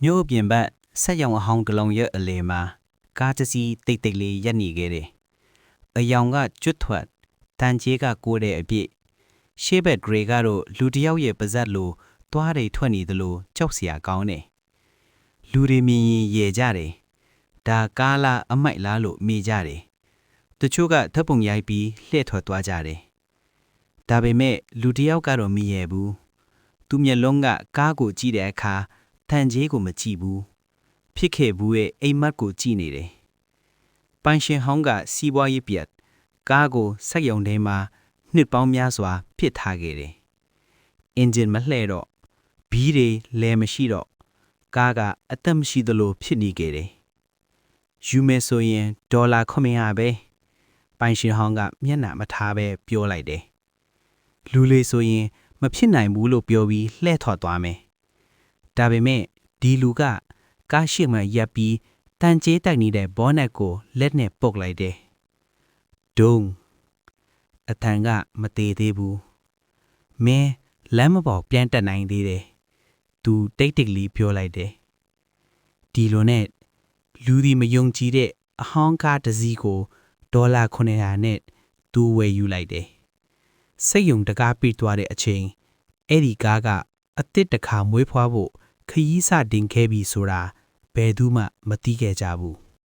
မြို့ပြင်ဘက်ဆက်ရောင်အဟောင်းတစ်လုံးရဲ့အလေမှာကားတစ်စီးတိတ်တိတ်လေးရပ်နေခဲ့တယ်။အယောင်ကကျွတ်ထွက်တန်ကြီးကကိုးတဲ့အပြည့်ရှေ့ဘက်ဂရေကတော့လူတစ်ယောက်ရဲ့ပါဇက်လိုသွားတွေထွက်နေသလိုကြောက်စရာကောင်းတယ်။လူတွေမြင်ရင်ရေကြတယ်။ဒါကားလားအမိုက်လားလို့မေးကြတယ်။တချို့ကထပ်ပုံရိုက်ပြီးလှည့်ထွက်သွားကြတယ်။ဒါပေမဲ့လူတစ်ယောက်ကတော့မမြင်ဘူး။သူမျက်လုံးကကားကိုကြည့်တဲ့အခါတန်ကြီးကိုမကြည့်ဘူးဖြစ်ခဲ့ဘူးရဲ့အိမ်မက်ကိုကြည့်နေတယ်။ပိုင်ရှင်ဟောင်းကစီးပွားရေးပြတ်ကားကိုဆက်ယုံထဲမှာနှစ်ပေါင်းများစွာပစ်ထားခဲ့တယ်။အင်ဂျင်မလှဲ့တော့ဘီးတွေလဲမရှိတော့ကားကအသက်မရှိသလိုဖြစ်နေခဲ့တယ်။ယူမယ်ဆိုရင်ဒေါ်လာ900ပဲပိုင်ရှင်ဟောင်းကမျက်နှာမထားပဲပြောလိုက်တယ်။လူလေးဆိုရင်မဖြစ်နိုင်ဘူးလို့ပြောပြီးလှည့်ထွက်သွားမယ်။ဒါပေမဲ့ဒီလူကကားရှိမှရပ်ပြီးတန်ကျေးတိုက်နေတဲ့ဘောနက်ကိုလက်နဲ့ပုတ်လိုက်တယ်။ဒုံအထံကမသေးသေးဘူး။မင်းလမ်းမပေါ်ပြန်တက်နိုင်သေးတယ်။သူတိတ်တိတ်လေးပြောလိုက်တယ်။ဒီလိုနဲ့လူဒီမယုံကြည်တဲ့အဟောင်းကားတစ်စီးကိုဒေါ်လာ900နဲ့သူဝယ်ယူလိုက်တယ်။စိတ်ယုံတကားပြေးသွားတဲ့အချိန်အဲ့ဒီကားကအစ်စ်တစ်ခါမွေးဖွားဖို့ခရီးစတင်ခဲ့ပြီဆိုတာဘယ်သူမှမသိခဲ့ကြဘူး